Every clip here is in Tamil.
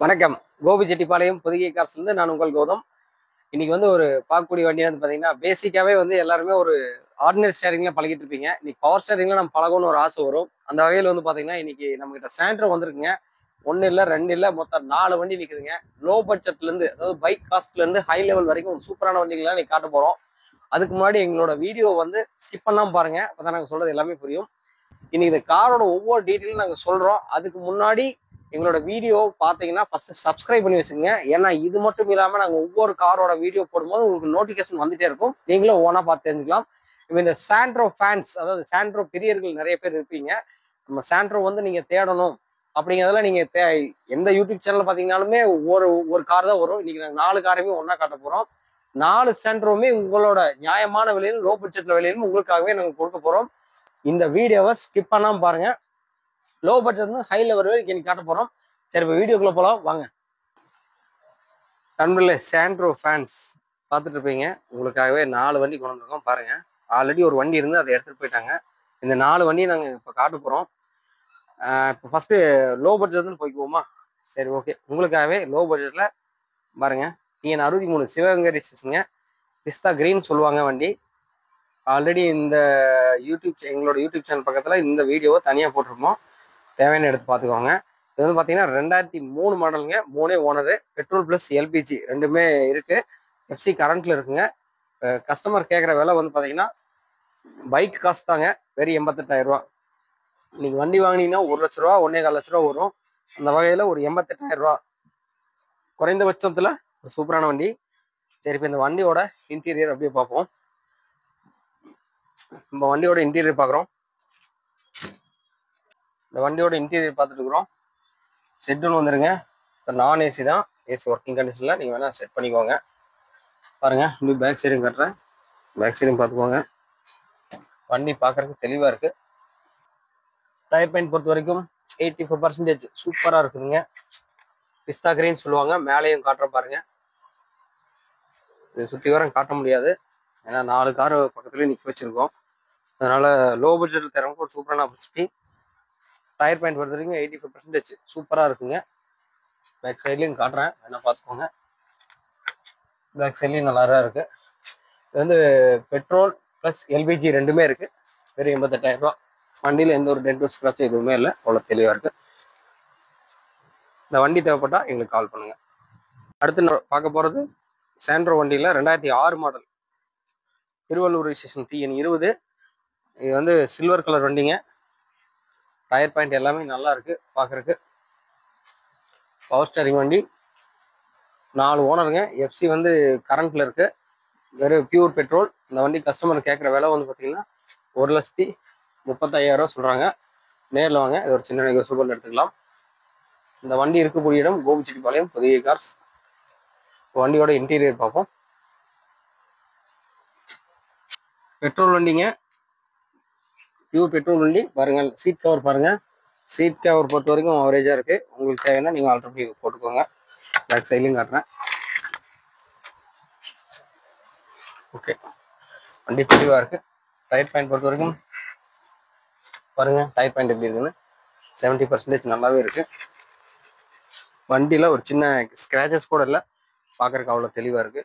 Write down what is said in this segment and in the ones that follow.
வணக்கம். கோபிச்செட்டிப்பாளையம் பொதிகை காசுலேருந்து நான் உங்கள் கௌதம். இன்னைக்கு வந்து ஒரு பார்க்கக்கூடிய வண்டி வந்து பார்த்தீங்கன்னா, பேசிக்காவே வந்து எல்லாருமே ஒரு ஆர்டினரி ஸ்டேரிங்ல பழகிட்டு இருப்பீங்க. இன்னைக்கு பவர் ஸ்டேரிங்ல நம்ம பழகணும்னு ஒரு ஆசை வரும். அந்த வகையில் வந்து பார்த்தீங்கன்னா, இன்னைக்கு நம்ம கிட்ட சாண்ட்ரோ வந்திருக்குங்க. 1 இல்ல 2 இல்ல மொத்தம் 4 வண்டி நிற்குதுங்க. லோ பட்ஜெட்ல இருந்து, அதாவது பைக் காஸ்ட்ல இருந்து ஹை லெவல் வரைக்கும் ஒரு சூப்பரான வண்டிகளை இன்னைக்கு காட்ட போறோம். அதுக்கு முன்னாடி எங்களோட வீடியோ வந்து ஸ்கிப் பண்ணாம பாருங்க. அப்பதான் நாங்கள் சொல்றது எல்லாமே புரியும். இன்னைக்கு இந்த காரோட ஒவ்வொரு டீட்டெயிலும் நாங்கள் சொல்றோம். அதுக்கு முன்னாடி எங்களோட வீடியோ பார்த்தீங்கன்னா ஃபர்ஸ்ட் சப்ஸ்கிரைப் பண்ணி வச்சுங்க. ஏன்னா இது மட்டும் இல்லாமல் நாங்கள் ஒவ்வொரு காரோட வீடியோ போடும்போது உங்களுக்கு நோட்டிஃபிகேஷன் வந்துட்டே இருக்கும். நீங்களும் ஓனா பார்த்து தெரிஞ்சுக்கலாம். இப்போ இந்த சாண்ட்ரோ ஃபேன்ஸ், அதாவது சாண்ட்ரோ பிரியர்கள் நிறைய பேர் இருப்பீங்க. நம்ம சாண்ட்ரோ வந்து நீங்க தேடணும் அப்படிங்கிறதுல நீங்க எந்த யூடியூப் சேனல் பார்த்தீங்கன்னாலுமே ஒரு ஒரு கார் தான் வரும். இன்னைக்கு நாங்கள் 4 காரையுமே ஒன்னா காட்ட போறோம். 4 சாண்ட்ரோமே உங்களோட நியாயமான விலையிலும் லோ பட்ஜெட்ல விலையிலும் உங்களுக்காகவே நாங்கள் கொடுக்க போறோம். இந்த வீடியோவை ஸ்கிப் பண்ணாம பாருங்க. லோ பட்ஜெட் ஹை லெவல் வரைக்கும் காட்ட போறோம். சரி, இப்போ வீடியோக்குள்ள போலாம் வாங்க. நண்பர்களே, சாண்ட்ரோ ஃபேன்ஸ் பார்த்துட்டு இருப்பீங்க. உங்களுக்காகவே 4 வண்டி கொண்டு வந்திருக்கோம் பாருங்க. ஆல்ரெடி ஒரு வண்டி இருந்து அதை எடுத்துட்டு போயிட்டாங்க. இந்த 4 வண்டியை நாங்கள் இப்போ காட்ட போறோம். இப்போ ஃபர்ஸ்ட் லோ பட்ஜெட்னு போய்க்குவோமா? சரி, ஓகே. உங்களுக்காகவே லோ பட்ஜெட்ல பாருங்க. TN 63 சிவகங்கை ரிஜிஸ்ட்ரேஷனுங்க. பிஸ்தா கிரீன் சொல்லுவாங்க வண்டி. ஆல்ரெடி இந்த எங்களோட யூடியூப் சேனல் பக்கத்தில் இந்த வீடியோவை தனியாக போட்டிருப்போம். தேவையான எடுத்து பார்த்துக்கோங்க. இது வந்து பார்த்தீங்கன்னா 2003 மாடலுங்க. 3 ஓனரு. பெட்ரோல் ப்ளஸ் எல்பிஜி ரெண்டுமே இருக்கு. எஃப்சி கரண்ட்ல இருக்குங்க. கஸ்டமர் கேட்குற விலை வந்து பார்த்தீங்கன்னா பைக் காஸ்ட் தாங்க. வெறும் 88,000 ரூபா. இன்னைக்கு வண்டி வாங்கினீங்கன்னா 1 லட்ச ரூபா 1,4 லட்ச ரூபா வரும். அந்த வகையில் ஒரு 88,000 ரூபா குறைந்தபட்சத்தில் ஒரு சூப்பரான வண்டி. சரி, இப்போ இந்த வண்டியோட இன்டீரியர் அப்படியே பார்ப்போம். நம்ம வண்டியோட இன்டீரியர் பார்க்குறோம். இந்த வண்டியோட இன்டீரியர் பார்த்துட்டு இருக்கிறோம். செட்டுன்னு வந்துருங்க. நான் ஏசி தான். ஏசி ஒர்க்கிங் கண்டிஷனில் நீங்கள் வேணால் செட் பண்ணிக்கோங்க. பாருங்கள், இன்னும் பேக் சைடும் கட்டுறேன். பேக் சைடும் பார்த்துக்கோங்க. வண்டி பார்க்குறதுக்கு தெளிவாக இருக்குது. டயர் பாயிண்ட் பொறுத்த வரைக்கும் 85% சூப்பராக இருக்குதுங்க. பிஸ்தா கிரீன் சொல்லுவாங்க. மேலேயும் காட்டுற பாருங்க. இது சுற்றி வரம் காட்ட முடியாது, ஏன்னா 4 கார் பக்கத்துலேயே நிற்க வச்சுருக்கோம். அதனால் லோ பட்ஜெட்டில் தரவங்க ஒரு சூப்பரான ஆப்பர்ச்சுனிட்டி. டயர் பாயிண்ட் பொறுத்த வரைக்கும் 85% சூப்பராக இருக்குங்க. பேக் சைட்லையும் காட்டுறேன், வேணா பார்த்துக்கோங்க. பேக் சைட்லையும் நல்லா தான் இருக்குது. இது வந்து பெட்ரோல் ப்ளஸ் எல்பிஜி ரெண்டுமே இருக்குது. வெறும் 88,000 ரூபா. வண்டியில் எந்த ஒரு டென்ட் ஸ்க்ராட்சும் எதுவுமே இல்லை. அவ்வளோ தெளிவாக இருக்குது. இந்த வண்டி தேவைப்பட்டா எங்களுக்கு கால் பண்ணுங்க. அடுத்து பார்க்க போகிறது சாண்ட்ரோ வண்டியில் 2006 மாடல் திருவள்ளூர் ரிஜிஸ்ட்ரேஷன் TN 20. இது வந்து சில்வர் கலர் வண்டிங்க. டயர் பாயிண்ட் எல்லாமே நல்லா இருக்குது பார்க்குறக்கு. பவர் ஸ்டேரிங் வண்டி. 4 ஓனருங்க. எஃப்சி வந்து கரண்ட்ல இருக்குது. வெறும் பியூர் பெட்ரோல். இந்த வண்டி கஸ்டமர் கேட்குற விலை வந்து பார்த்தீங்கன்னா 1,35,000 ரூபா சொல்கிறாங்க. நேரில் வாங்க, இது ஒரு சின்ன நெகோசியபிள் எடுத்துக்கலாம். இந்த வண்டி இருக்கக்கூடிய இடம் கோபிச்செட்டிப்பாளையம் பொதிகை கார்ஸ். வண்டியோட இன்டீரியர் பார்ப்போம். பெட்ரோல் வண்டிங்க, பியூர் பெட்ரோல் வண்டி. பாருங்க, சீட் கவர் பாருங்க. சீட் கவர் பொறுத்த வரைக்கும் ஆவரேஜாக இருக்குது. உங்களுக்கு தேவைன்னா நீங்கள் ஆல்டர்னேட்டிவ் போட்டுக்கோங்க. பேக் சைட்லையும் காட்டுறேன். ஓகே, வண்டி தெளிவாக இருக்குது. டயர் பாயிண்ட் பொறுத்த வரைக்கும் பாருங்க, டயர் பாயிண்ட் எப்படி இருக்குன்னு 70% நல்லாவே இருக்கு. வண்டியில் ஒரு சின்ன ஸ்க்ராச்சஸ் கூட இல்லை. பார்க்குறக்கு அவ்வளோ தெளிவாக இருக்கு.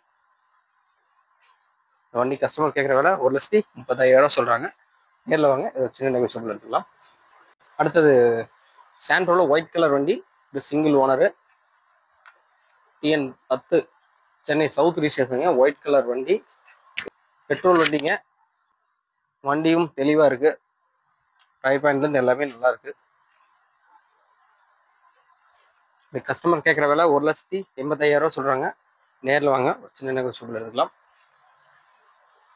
வண்டி கஸ்டமர் கேட்குற விலை 1,35,000 ரூபா சொல்கிறாங்க. நேரில் வாங்க, இது சின்ன நெகோசியபிள் எடுத்துக்கலாம். அடுத்தது சாண்ட்ரோல ஒயிட் கலர் வண்டி. இது single owner. TN 10 Chennai south ரிஜிஸ்ட்ரேஷனுங்க. ஒயிட் கலர் வண்டி, பெட்ரோல் வண்டிங்க. வண்டியும் தெளிவாக இருக்கு. டயர் பாயிண்ட்லேருந்து எல்லாமே நல்லா இருக்கு. இந்த கஸ்டமர் கேட்குற விலை 1,85,000 ரூபா சொல்கிறாங்க. நேரில் வாங்க, ஒரு சின்ன நெகோசியபிள் எடுத்துக்கலாம்.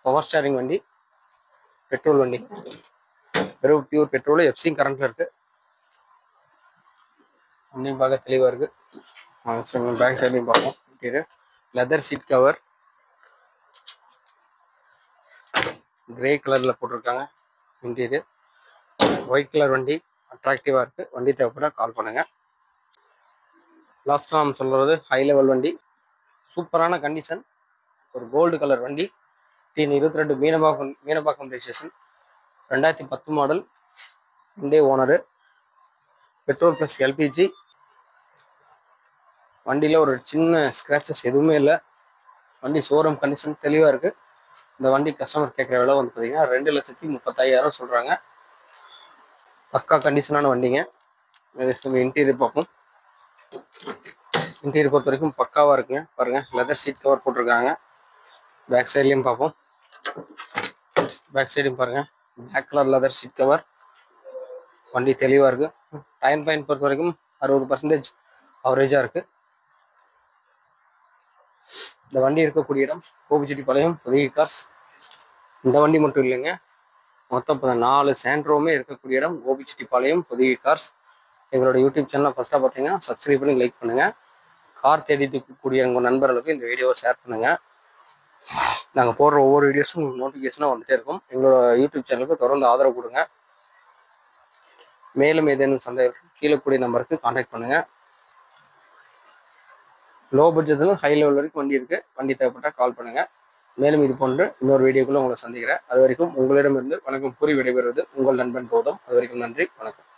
பவர் ஸ்டேரிங் வண்டி, பெட்ரோல் வண்டி. வெறும் பியூர் பெட்ரோல். எஃப்சி கரண்ட்ல இருக்கு. வண்டியும் பார்க்க தெளிவாக இருக்கு. பேக் சைட்லையும் பார்ப்போம். லெதர் சீட் கவர் கிரே கலர்ல போட்டிருக்காங்க. இன்டீரியர் ஒயிட் கலர் வண்டி அட்ராக்டிவா இருக்கு. வண்டி தேவைப்பட கால் பண்ணுங்க. லாஸ்ட் நாம் சொல்றது ஹை லெவல் வண்டி, சூப்பரான கண்டிஷன். ஒரு கோல்டு கலர் வண்டி. TN 22 Meenambakkam registration. 2010 மாடல். ரெண்டே ஓனரு. Petrol plus LPG. வண்டியில ஒரு சின்ன ஸ்கிராச்சஸ் எதுவுமே இல்லை. வண்டி ஷோரூம் கண்டிஷன் தெளிவாக இருக்கு. இந்த வண்டி கஸ்டமர் கேட்குற விலை வந்து பார்த்தீங்கன்னா 2,35,000 சொல்றாங்க. பக்கா கண்டிஷனான வண்டிங்க. இன்டீரியர் பார்ப்போம். இன்டீரியர் பொறுத்த வரைக்கும் பக்காவா இருக்குங்க. பாருங்க, லெதர் சீட் கவர் போட்டிருக்காங்க. பேக் சைட்லையும் பார்ப்போம். பேக் சைடும் பாருங்க, black colour leather seat cover. வண்டி தெளிவா இருக்கு. டயர் பாயிண்ட் பொறுத்த வரைக்கும் 60% அவரேஜா இருக்கு. இந்த வண்டி இருக்கக்கூடிய இடம் கோபிச்செட்டிப்பாளையம் புதிய கார்ஸ். இந்த வண்டி மட்டும் இல்லைங்க, மொத்தம் 4 சாண்ட்ரோமே இருக்கக்கூடிய இடம் கோபிச்செட்டிப்பாளையம் புதிய கார்ஸ். எங்களோட யூடியூப் சேனலை ஃபர்ஸ்ட்டாக பார்த்தீங்கன்னா சப்ஸ்கிரைப் பண்ணி லைக் பண்ணுங்க. கார் தேடிட்டு இருக்கக்கூடிய உங்கள் நண்பர்களுக்கு இந்த வீடியோவை ஷேர் பண்ணுங்க. நாங்கள் போடுற ஒவ்வொரு வீடியோஸும் உங்களுக்கு நோட்டிஃபிகேஷனாக வந்துட்டே இருக்கும். எங்களோட யூடியூப் சேனலுக்கு தொடர்ந்து ஆதரவு கொடுங்க. மேலும் ஏதேனும் சந்தேகம் கீழே கூடிய நம்பருக்கு கான்டாக்ட் பண்ணுங்க. லோ பட்ஜெட்ல ஹை லெவல் வரைக்கும் வண்டி இருக்கு. வண்டி தேவைப்பட்டா கால் பண்ணுங்க. மேலும் இது போன்று இன்னொரு வீடியோக்குள்ள உங்களை சந்திக்கிறேன். அது வரைக்கும் உங்களிடமிருந்து வணக்கம் கூறி விடைபெறுவது உங்கள் நண்பன் கௌதம். அது வரைக்கும் நன்றி, வணக்கம்.